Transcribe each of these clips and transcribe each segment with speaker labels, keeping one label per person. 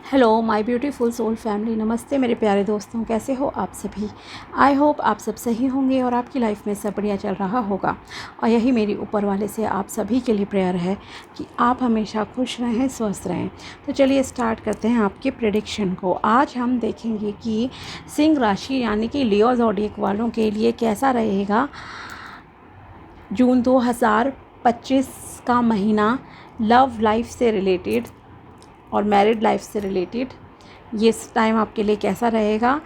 Speaker 1: Hello my beautiful soul family. नमस्ते मेरे प्यारे दोस्तों, कैसे हो आप सभी। आई होप आप सब सही होंगे और आपकी लाइफ में सब बढ़िया चल रहा होगा। और यही मेरी ऊपर वाले से आप सभी के लिए प्रेयर है कि आप हमेशा खुश रहें, स्वस्थ रहें। तो चलिए स्टार्ट करते हैं आपके प्रेडिक्शन को। आज हम देखेंगे कि सिंह राशि यानी कि लियो ज़ोडिएक वालों के लिए कैसा रहेगा जून 2025 का महीना, लव लाइफ से रिलेटेड और मैरिड लाइफ से रिलेटेड। ये इस टाइम आपके लिए कैसा रहेगा,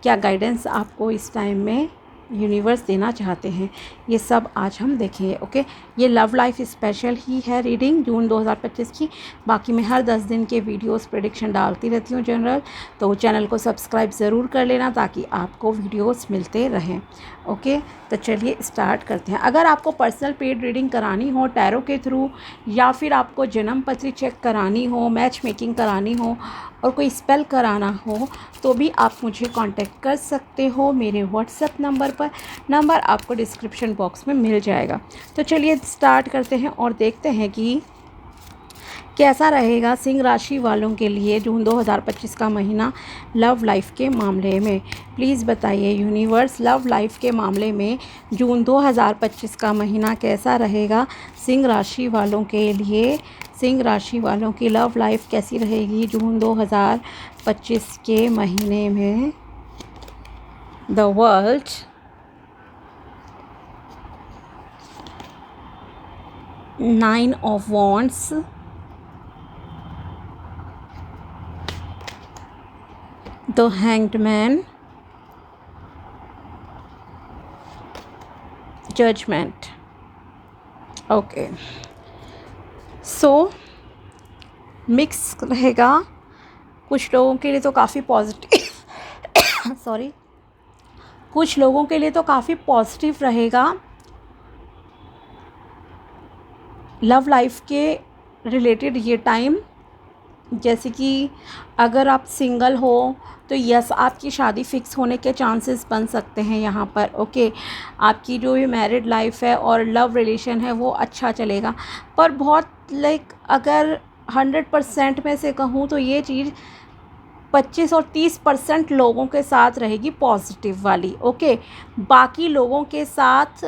Speaker 1: क्या गाइडेंस आपको इस टाइम में यूनिवर्स देना चाहते हैं, ये सब आज हम देखेंगे। ओके, ये लव लाइफ स्पेशल ही है रीडिंग जून 2025 की। बाकी मैं हर 10 दिन के वीडियोस प्रेडिक्शन डालती रहती हूँ जनरल, तो चैनल को सब्सक्राइब ज़रूर कर लेना ताकि आपको वीडियोस मिलते रहें। ओके, तो चलिए स्टार्ट करते हैं। अगर आपको पर्सनल पेड रीडिंग करानी हो टैरो के थ्रू, या फिर आपको जन्म पत्री चेक करानी हो, मैच मेकिंग करानी हो और कोई स्पेल कराना हो, तो भी आप मुझे कांटेक्ट कर सकते हो मेरे व्हाट्सएप नंबर पर। नंबर आपको डिस्क्रिप्शन बॉक्स में मिल जाएगा। तो चलिए स्टार्ट करते हैं और देखते हैं कि कैसा रहेगा सिंह राशि वालों के लिए जून 2025 का महीना लव लाइफ के मामले में। प्लीज़ बताइए यूनिवर्स, लव लाइफ के मामले में जून 2025 का महीना कैसा रहेगा सिंह राशि वालों के लिए। सिंह राशि वालों की लव लाइफ कैसी रहेगी जून 2025 के महीने में। The world, nine of wands, the hanged man, judgement. Okay, so mix रहेगा। कुछ लोगों के लिए तो काफ़ी पॉजिटिव सॉरी, कुछ लोगों के लिए तो काफ़ी पॉजिटिव रहेगा लव लाइफ के रिलेटेड ये टाइम। जैसे कि अगर आप सिंगल हो तो यस, आपकी शादी फिक्स होने के चांसेस बन सकते हैं यहाँ पर। ओके, आपकी जो ये मैरिड लाइफ है और लव रिलेशन है वो अच्छा चलेगा, पर बहुत अगर 100% में से कहूँ तो ये चीज़ 25 और 30% लोगों के साथ रहेगी पॉजिटिव वाली। ओके, बाकी लोगों के साथ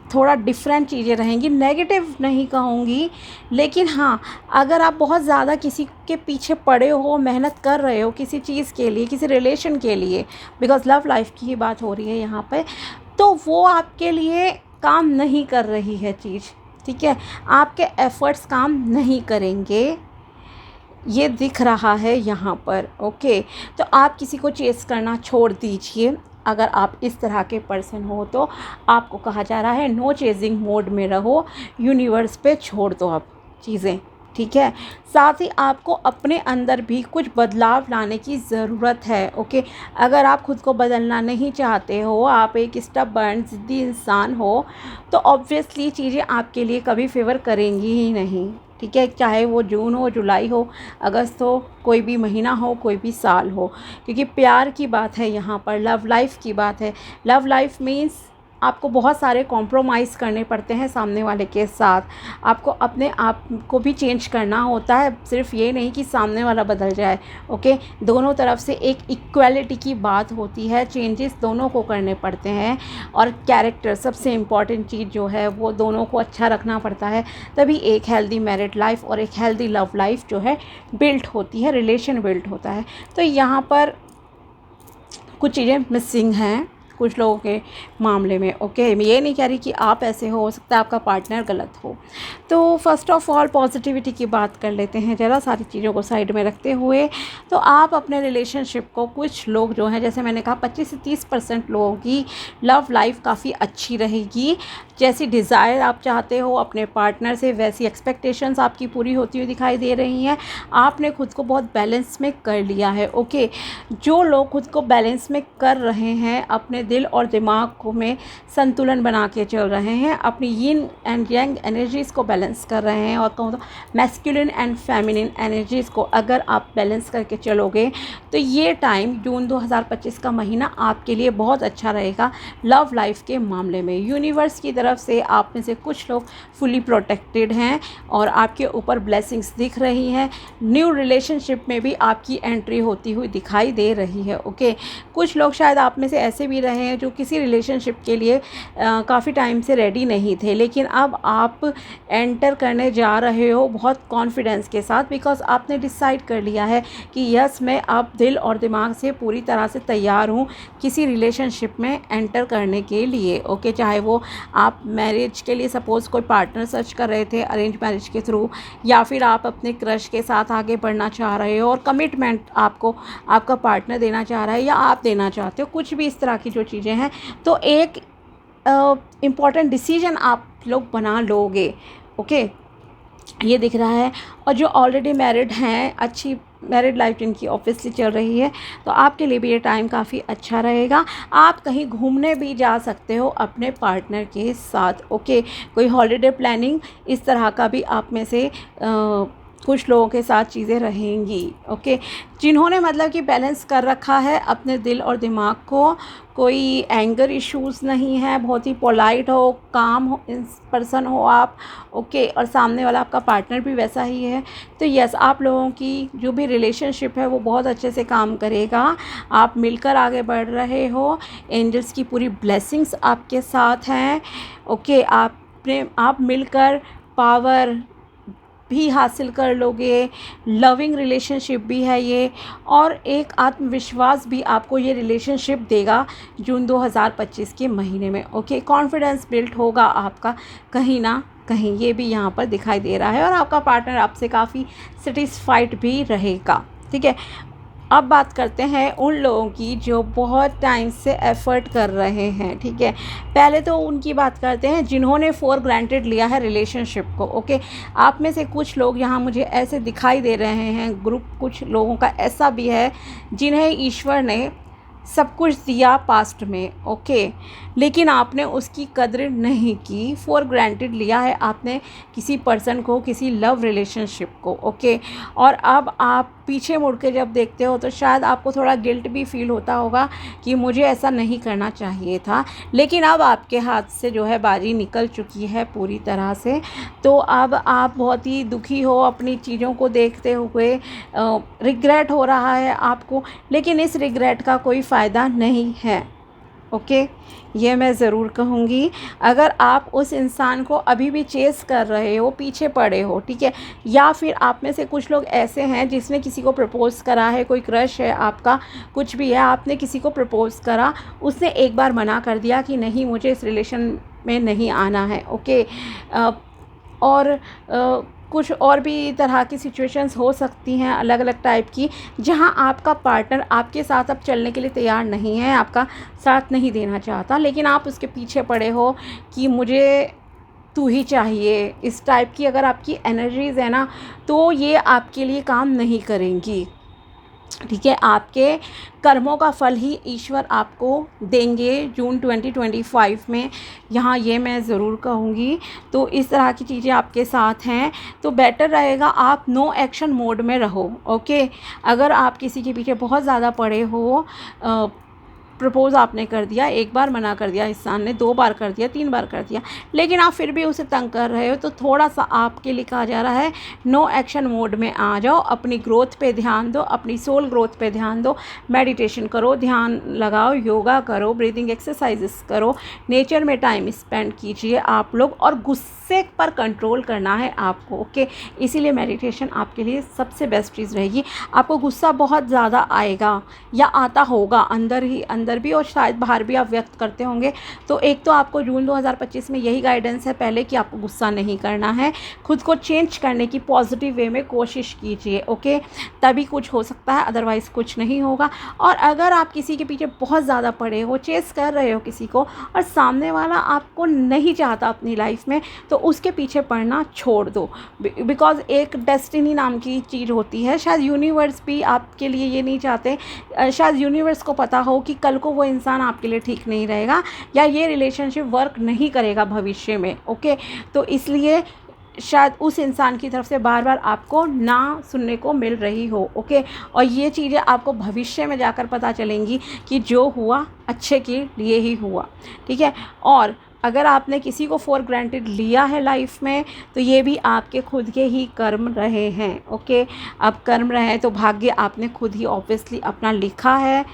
Speaker 1: थोड़ा डिफरेंट चीज़ें रहेंगी। नेगेटिव नहीं कहूँगी, लेकिन हाँ, अगर आप बहुत ज़्यादा किसी के पीछे पड़े हो, मेहनत कर रहे हो किसी चीज़ के लिए, किसी रिलेशन के लिए, बिकॉज़ लव लाइफ की ही बात हो रही है यहाँ पे, तो वो आपके लिए काम नहीं कर रही है चीज़। ठीक है, आपके एफ़र्ट्स काम नहीं करेंगे, ये दिख रहा है यहाँ पर। ओके, तो आप किसी को चेस करना छोड़ दीजिए। अगर आप इस तरह के पर्सन हो तो आपको कहा जा रहा है नो चेजिंग मोड में रहो, यूनिवर्स पे छोड़ दो अब चीज़ें। ठीक है, साथ ही आपको अपने अंदर भी कुछ बदलाव लाने की ज़रूरत है। ओके, अगर आप खुद को बदलना नहीं चाहते हो, आप एक स्टबर्न ज़िद्दी इंसान हो, तो ऑब्वियसली चीज़ें आपके लिए कभी फेवर करेंगी ही नहीं। ठीक है, चाहे वो जून हो, जुलाई हो, अगस्त हो, कोई भी महीना हो, कोई भी साल हो, क्योंकि प्यार की बात है यहाँ पर, लव लाइफ की बात है। लव लाइफ मीन्स आपको बहुत सारे कॉम्प्रोमाइज़ करने पड़ते हैं सामने वाले के साथ। आपको अपने आप को भी चेंज करना होता है, सिर्फ ये नहीं कि सामने वाला बदल जाए। ओके, दोनों तरफ से एक इक्वालिटी की बात होती है, चेंजेस दोनों को करने पड़ते हैं। और कैरेक्टर सबसे इम्पॉर्टेंट चीज़ जो है वो दोनों को अच्छा रखना पड़ता है, तभी एक हेल्दी मैरिड लाइफ और एक हेल्दी लव लाइफ जो है बिल्ट होती है, रिलेशन बिल्ट होता है। तो यहाँ पर कुछ चीज़ें मिसिंग हैं कुछ लोगों के मामले में। ओके, मैं ये नहीं कह रही कि आप ऐसे हो सकता है आपका पार्टनर गलत हो। तो फर्स्ट ऑफ ऑल पॉजिटिविटी की बात कर लेते हैं ज़रा, सारी चीज़ों को साइड में रखते हुए। तो आप अपने रिलेशनशिप को, कुछ लोग जो हैं, जैसे मैंने कहा 25 से 30% लोगों की लव लाइफ काफ़ी अच्छी रहेगी। जैसी डिज़ायर आप चाहते हो अपने पार्टनर से, वैसी एक्सपेक्टेशंस आपकी पूरी होती हुई दिखाई दे रही हैं। आपने खुद को बहुत बैलेंस में कर लिया है। ओके, जो लोग खुद को बैलेंस में कर रहे हैं, अपने दिल और दिमाग को में संतुलन बना के चल रहे हैं, अपनी यिन एंड यांग एनर्जीज़ को बैलेंस कर रहे हैं, और कहूँ तो मैस्कुलिन एंड फेमिनिन एनर्जीज़ को अगर आप बैलेंस करके चलोगे, तो ये टाइम जून 2025 का महीना आपके लिए बहुत अच्छा रहेगा लव लाइफ के मामले में। यूनिवर्स की तरफ तरफ से आप में से कुछ लोग फुली प्रोटेक्टेड हैं और आपके ऊपर ब्लेसिंग्स दिख रही हैं। न्यू रिलेशनशिप में भी आपकी एंट्री होती हुई दिखाई दे रही है। ओके, कुछ लोग शायद आप में से ऐसे भी रहे हैं जो किसी रिलेशनशिप के लिए काफ़ी टाइम से रेडी नहीं थे, लेकिन अब आप एंटर करने जा रहे हो बहुत कॉन्फिडेंस के साथ, बिकॉज आपने डिसाइड कर लिया है कि यस, मैं अब दिल और दिमाग से पूरी तरह से तैयार हूँ किसी रिलेशनशिप में एंटर करने के लिए। ओके, चाहे वो आप मैरिज के लिए सपोज़ कोई पार्टनर सर्च कर रहे थे अरेंज मैरिज के थ्रू, या फिर आप अपने क्रश के साथ आगे बढ़ना चाह रहे हो और कमिटमेंट आपको आपका पार्टनर देना चाह रहा है या आप देना चाहते हो, कुछ भी इस तरह की जो चीज़ें हैं, तो एक इम्पॉर्टेंट डिसीजन आप लोग बना लोगे। ओके, ये दिख रहा है। और जो ऑलरेडी मैरिड हैं, अच्छी मैरिड लाइफ जिनकी ऑब्वियसली चल रही है, तो आपके लिए भी ये टाइम काफ़ी अच्छा रहेगा। आप कहीं घूमने भी जा सकते हो अपने पार्टनर के साथ। ओके, कोई हॉलीडे प्लानिंग इस तरह का भी आप में से कुछ लोगों के साथ चीज़ें रहेंगी। ओके, जिन्होंने मतलब कि बैलेंस कर रखा है अपने दिल और दिमाग को, कोई एंगर इश्यूज़ नहीं है, बहुत ही पोलाइट हो, काम हो पर्सन हो आप। ओके, और सामने वाला आपका पार्टनर भी वैसा ही है, तो यस, आप लोगों की जो भी रिलेशनशिप है वो बहुत अच्छे से काम करेगा। आप मिलकर आगे बढ़ रहे हो, एंजल्स की पूरी ब्लेसिंग्स आपके साथ हैं। ओके, आप मिलकर पावर भी हासिल कर लोगे, लविंग रिलेशनशिप भी है ये, और एक आत्मविश्वास भी आपको ये रिलेशनशिप देगा जून 2025 के महीने में। ओके, कॉन्फिडेंस बिल्ड होगा आपका कहीं ना कहीं, ये भी यहाँ पर दिखाई दे रहा है, और आपका पार्टनर आपसे काफ़ी सेटिस्फाइड भी रहेगा। ठीक है, अब बात करते हैं उन लोगों की जो बहुत टाइम से एफ़र्ट कर रहे हैं। ठीक है, पहले तो उनकी बात करते हैं जिन्होंने फॉर ग्रांटेड लिया है रिलेशनशिप को। ओके, आप में से कुछ लोग यहाँ मुझे ऐसे दिखाई दे रहे हैं, ग्रुप कुछ लोगों का ऐसा भी है जिन्हें ईश्वर ने सब कुछ दिया पास्ट में। ओके, लेकिन आपने उसकी कदर नहीं की, फॉर ग्रांटेड लिया है आपने किसी पर्सन को, किसी लव रिलेशनशिप को। ओके, और अब आप पीछे मुड़ के जब देखते हो तो शायद आपको थोड़ा गिल्ट भी फील होता होगा कि मुझे ऐसा नहीं करना चाहिए था, लेकिन अब आपके हाथ से जो है बाजी निकल चुकी है पूरी तरह से। तो अब आप बहुत ही दुखी हो अपनी चीज़ों को देखते हुए, रिग्रेट हो रहा है आपको, लेकिन इस रिग्रेट का कोई फ़ायदा नहीं है। ओके, ये मैं ज़रूर कहूँगी। अगर आप उस इंसान को अभी भी चेस कर रहे हो, पीछे पड़े हो, ठीक है, या फिर आप में से कुछ लोग ऐसे हैं जिसने किसी को प्रपोज़ करा है, कोई क्रश है आपका, कुछ भी है, आपने किसी को प्रपोज़ करा, उसने एक बार मना कर दिया कि नहीं, मुझे इस रिलेशन में नहीं आना है। ओके, और कुछ और भी तरह की सिचुएशंस हो सकती हैं अलग अलग टाइप की, जहां आपका पार्टनर आपके साथ अब चलने के लिए तैयार नहीं है, आपका साथ नहीं देना चाहता, लेकिन आप उसके पीछे पड़े हो कि मुझे तू ही चाहिए। इस टाइप की अगर आपकी एनर्जीज़ है ना, तो ये आपके लिए काम नहीं करेंगी। ठीक है, आपके कर्मों का फल ही ईश्वर आपको देंगे जून 2025 में, यहाँ ये मैं ज़रूर कहूँगी। तो इस तरह की चीज़ें आपके साथ हैं, तो बेटर रहेगा आप नो एक्शन मोड में रहो। ओके, अगर आप किसी के पीछे बहुत ज़्यादा पड़े हो, प्रपोज़ आपने कर दिया, एक बार मना कर दिया इंसान ने, 2 बार कर दिया, 3 बार कर दिया, लेकिन आप फिर भी उसे तंग कर रहे हो, तो थोड़ा सा आपके लिए कहा जा रहा है नो एक्शन मोड में आ जाओ, अपनी ग्रोथ पे ध्यान दो, अपनी सोल ग्रोथ पे ध्यान दो, मेडिटेशन करो, ध्यान लगाओ, योगा करो, ब्रीदिंग एक्सरसाइजेस करो, नेचर में टाइम स्पेंड कीजिए आप लोग, और गुस्से पर कंट्रोल करना है आपको। ओके, इसीलिए मेडिटेशन आपके लिए सबसे बेस्ट चीज़ रहेगी। आपको गुस्सा बहुत ज़्यादा आएगा या आता होगा, अंदर ही अंदर भी और शायद बाहर भी आप व्यक्त करते होंगे, तो एक तो आपको जून 2025 में यही गाइडेंस है पहले कि आपको गुस्सा नहीं करना है, खुद को चेंज करने की पॉजिटिव वे में कोशिश कीजिए। ओके, तभी कुछ हो सकता है, अदरवाइज़ कुछ नहीं होगा। और अगर आप किसी के पीछे बहुत ज़्यादा पड़े हो, चेस कर रहे हो किसी को, और सामने वाला आपको नहीं चाहता अपनी लाइफ में, तो उसके पीछे पड़ना छोड़ दो, बिकॉज एक डेस्टिनी नाम की चीज़ होती है, शायद यूनिवर्स भी आपके लिए ये नहीं चाहते, शायद यूनिवर्स को पता हो कि कल को वो इंसान आपके लिए ठीक नहीं रहेगा, या ये रिलेशनशिप वर्क नहीं करेगा भविष्य में। ओके, तो इसलिए शायद उस इंसान की तरफ से बार बार आपको ना सुनने को मिल रही हो। ओके, और ये चीज़ें आपको भविष्य में जाकर पता चलेंगी कि जो हुआ अच्छे के लिए ही हुआ। ठीक है, और अगर आपने किसी को फॉर ग्रांटेड लिया है लाइफ में, तो ये भी आपके खुद के ही कर्म रहे हैं। ओके, अब कर्म रहे हैं तो भाग्य आपने खुद ही ऑब्वियसली अपना लिखा है।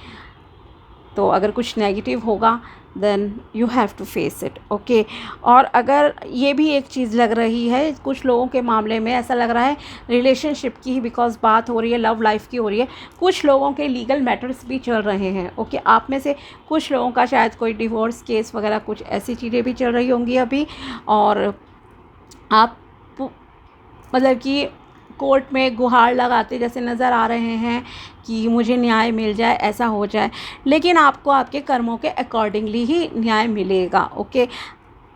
Speaker 1: तो अगर कुछ नेगेटिव होगा then you have to face it. Okay, और अगर ये भी एक चीज़ लग रही है कुछ लोगों के मामले में, ऐसा लग रहा है रिलेशनशिप की ही बिकॉज बात हो रही है, लव लाइफ की हो रही है, कुछ लोगों के लीगल मैटर्स भी चल रहे हैं। ओके, आप में से कुछ लोगों का शायद कोई डिवोर्स केस वगैरह कुछ ऐसी चीज़ें भी चल रही होंगी अभी, और आप मतलब कि कोर्ट में गुहार लगाते जैसे नज़र आ रहे हैं कि मुझे न्याय मिल जाए, ऐसा हो जाए, लेकिन आपको आपके कर्मों के अकॉर्डिंगली ही न्याय मिलेगा। ओके,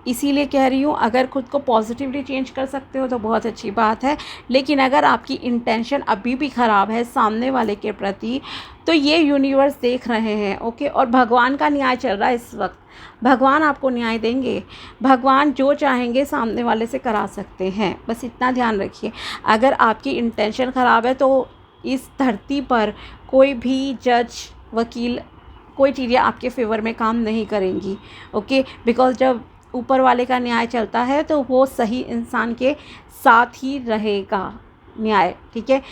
Speaker 1: इसीलिए कह रही हूँ, अगर खुद को पॉजिटिवली चेंज कर सकते हो तो बहुत अच्छी बात है, लेकिन अगर आपकी इंटेंशन अभी भी ख़राब है सामने वाले के प्रति, तो ये यूनिवर्स देख रहे हैं। ओके, और भगवान का न्याय चल रहा है इस वक्त, भगवान आपको न्याय देंगे, भगवान जो चाहेंगे सामने वाले से करा सकते हैं, बस इतना ध्यान रखिए। अगर आपकी इंटेंशन ख़राब है तो इस धरती पर कोई भी जज, वकील, कोई चीज़ें आपके फेवर में काम नहीं करेंगी। ओके, बिकॉज जब ऊपर वाले का न्याय चलता है तो वो सही इंसान के साथ ही रहेगा न्याय। ठीक है,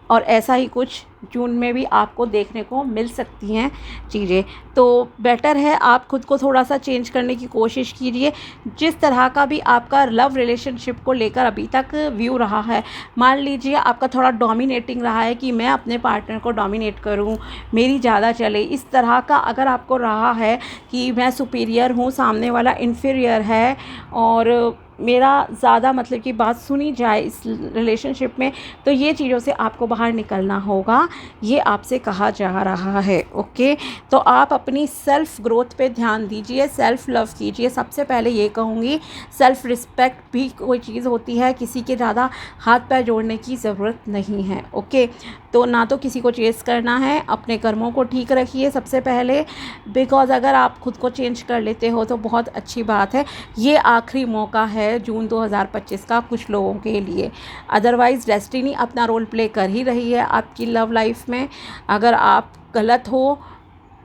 Speaker 1: और ऐसा ही कुछ जून में भी आपको देखने को मिल सकती हैं चीज़ें। तो बेटर है आप खुद को थोड़ा सा चेंज करने की कोशिश कीजिए। जिस तरह का भी आपका लव रिलेशनशिप को लेकर अभी तक व्यू रहा है, मान लीजिए आपका थोड़ा डोमिनेटिंग रहा है कि मैं अपने पार्टनर को डोमिनेट करूं, मेरी ज़्यादा चले, इस तरह का अगर आपको रहा है कि मैं सुपीरियर हूं, सामने वाला इन्फीरियर है और मेरा ज़्यादा मतलब कि बात सुनी जाए इस रिलेशनशिप में, तो ये चीज़ों से आपको बाहर निकलना होगा, ये आपसे कहा जा रहा है। ओके, तो आप अपनी सेल्फ़ ग्रोथ पे ध्यान दीजिए, सेल्फ़ लव कीजिए। सबसे पहले ये कहूँगी, सेल्फ़ रिस्पेक्ट भी कोई चीज़ होती है, किसी के ज़्यादा हाथ पैर जोड़ने की ज़रूरत नहीं है। ओके, तो ना तो किसी को चेस करना है, अपने कर्मों को ठीक रखिए सबसे पहले, बिकॉज़ अगर आप खुद को चेंज कर लेते हो तो बहुत अच्छी बात है। ये आखिरी मौका है जून 2025 का कुछ लोगों के लिए, अदरवाइज़ डेस्टिनी अपना रोल प्ले कर ही रही है आपकी लव लाइफ में। अगर आप गलत हो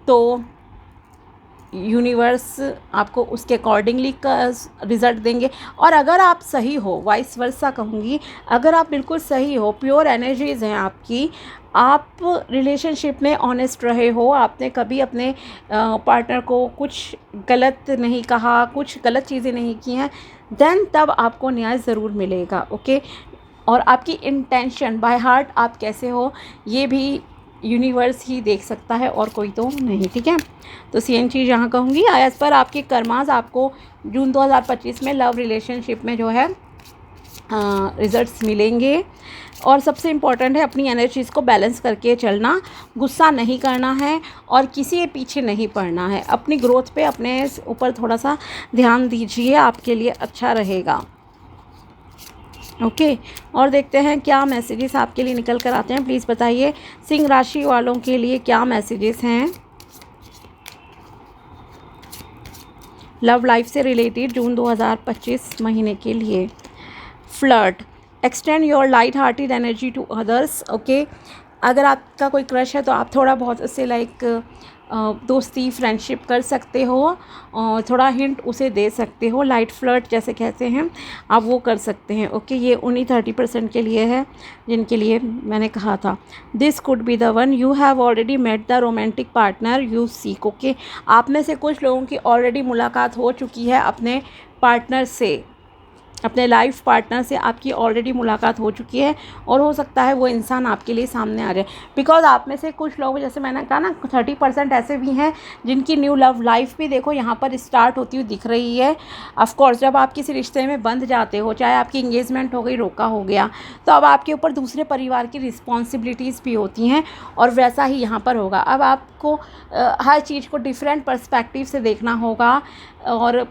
Speaker 1: तो यूनिवर्स आपको उसके अकॉर्डिंगली का रिज़ल्ट देंगे, और अगर आप सही हो, वाइस वर्सा कहूँगी, अगर आप बिल्कुल सही हो, प्योर एनर्जीज़ हैं आपकी, आप रिलेशनशिप में ऑनेस्ट रहे हो, आपने कभी अपने पार्टनर को कुछ गलत नहीं कहा, कुछ गलत चीज़ें नहीं की हैं, देन तब आपको न्याय ज़रूर मिलेगा। ओके, और आपकी इंटेंशन बाय हार्ट आप कैसे हो ये भी यूनिवर्स ही देख सकता है और कोई तो नहीं। ठीक है, तो सेम चीज़ यहाँ कहूँगी, एज़ पर आपके कर्मास आपको जून 2025 में लव रिलेशनशिप में जो है रिज़ल्ट्स मिलेंगे। और सबसे इम्पॉर्टेंट है अपनी एनर्जीज़ को बैलेंस करके चलना, गुस्सा नहीं करना है और किसी के पीछे नहीं पड़ना है। अपनी ग्रोथ पे अपने ऊपर थोड़ा सा ध्यान दीजिए, आपके लिए अच्छा रहेगा। ओके, और देखते हैं क्या मैसेजेस आपके लिए निकल कर आते हैं। प्लीज़ बताइए सिंह राशि वालों के लिए क्या मैसेजेस हैं लव लाइफ से रिलेटेड जून 2025 महीने के लिए। Flirt, extend your light hearted energy to others. Okay, अगर आपका कोई क्रश है तो आप थोड़ा बहुत उससे लाइक दोस्ती, फ्रेंडशिप कर सकते हो और थोड़ा हिंट उसे दे सकते हो, लाइट फ्लर्ट जैसे कहते हैं, आप वो कर सकते हैं। ओके, ये उन्हीं 30% के लिए है जिनके लिए मैंने कहा था। This could be the one, you have already met the romantic partner you seek. Okay, आप में से कुछ लोगों की ऑलरेडी मुलाकात हो चुकी है अपने पार्टनर से, अपने लाइफ पार्टनर से आपकी ऑलरेडी मुलाकात हो चुकी है, और हो सकता है वो इंसान आपके लिए सामने आ जाए। बिकॉज आप में से कुछ लोग, जैसे मैंने कहा ना, 30% ऐसे भी हैं जिनकी न्यू लव लाइफ भी देखो यहाँ पर स्टार्ट होती हुई दिख रही है। ऑफ कोर्स जब आप किसी रिश्ते में बंध जाते हो, चाहे आपकी इंगेजमेंट हो गई, रोका हो गया, तो अब आपके ऊपर दूसरे परिवार की रिस्पॉन्सिबिलिटीज़ भी होती हैं, और वैसा ही यहाँ पर होगा। अब आपको हर चीज़ को डिफरेंट पर्सपेक्टिव से देखना होगा, और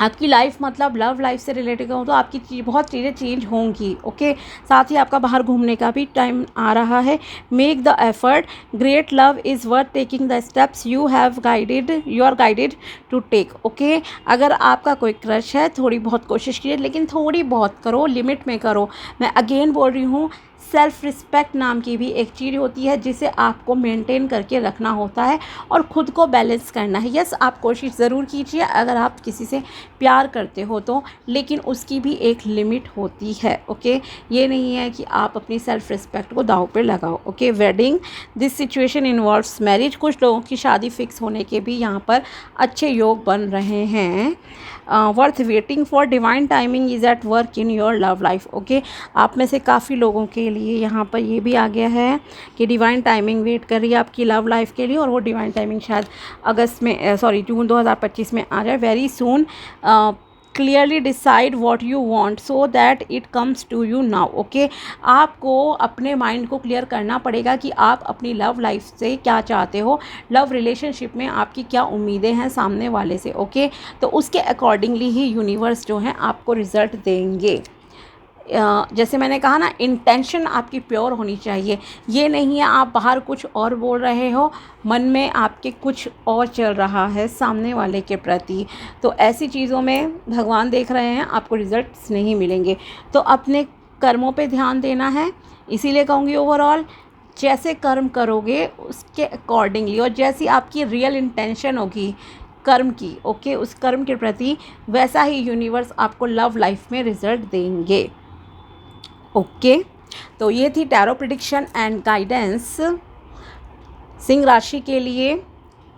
Speaker 1: आपकी लाइफ मतलब लव लाइफ से रिलेटेड हो तो आपकी बहुत चीज़ें चेंज होंगी। ओके, साथ ही आपका बाहर घूमने का भी टाइम आ रहा है। Make the effort, great love is worth taking the steps you are guided to take. Okay, अगर आपका कोई क्रश है, थोड़ी बहुत कोशिश कीजिए, लेकिन थोड़ी बहुत करो, लिमिट में करो। मैं अगेन बोल रही हूँ, सेल्फ़ रिस्पेक्ट नाम की भी एक चीज़ होती है जिसे आपको मेंटेन करके रखना होता है और ख़ुद को बैलेंस करना है। यस, आप कोशिश ज़रूर कीजिए अगर आप किसी से प्यार करते हो तो, लेकिन उसकी भी एक लिमिट होती है। ओके, ये नहीं है कि आप अपनी सेल्फ़ रिस्पेक्ट को दांव पे लगाओ। Okay, wedding, this situation involves marriage. कुछ लोगों की शादी फिक्स होने के भी यहाँ पर अच्छे योग बन रहे हैं। Worth waiting for, divine timing is at work in your love life. Okay, आप में से काफ़ी लोगों के लिए यहाँ पर ये भी आ गया है कि डिवाइन टाइमिंग वेट कर रही है आपकी लव लाइफ के लिए, और वो डिवाइन टाइमिंग शायद जून 2025 में आ जाए। Very soon. Clearly decide what you want so that it comes to you now. Okay, आपको अपने माइंड को क्लियर करना पड़ेगा कि आप अपनी लव लाइफ से क्या चाहते हो, लव रिलेशनशिप में आपकी क्या उम्मीदें हैं सामने वाले से। ओके, तो उसके अकॉर्डिंगली ही यूनिवर्स जो है आपको रिज़ल्ट देंगे। जैसे मैंने कहा ना, इंटेंशन आपकी प्योर होनी चाहिए। ये नहीं है आप बाहर कुछ और बोल रहे हो, मन में आपके कुछ और चल रहा है सामने वाले के प्रति, तो ऐसी चीज़ों में भगवान देख रहे हैं आपको रिजल्ट्स नहीं मिलेंगे। तो अपने कर्मों पे ध्यान देना है। इसीलिए कहूँगी ओवरऑल जैसे कर्म करोगे उसके अकॉर्डिंगली, और जैसी आपकी रियल इंटेंशन होगी कर्म की, ओके, उस कर्म के प्रति, वैसा ही यूनिवर्स आपको लव लाइफ में रिजल्ट देंगे। ओके, तो ये थी tarot prediction and guidance Singh राशि के लिए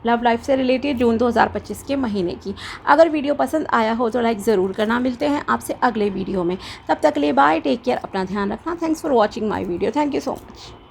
Speaker 1: लव लाइफ से रिलेटेड जून 2025 के महीने की। अगर वीडियो पसंद आया हो तो लाइक ज़रूर करना। मिलते हैं आपसे अगले वीडियो में, तब तक के लिए बाय, टेक केयर, अपना ध्यान रखना। Thanks for watching my video. Thank you so much.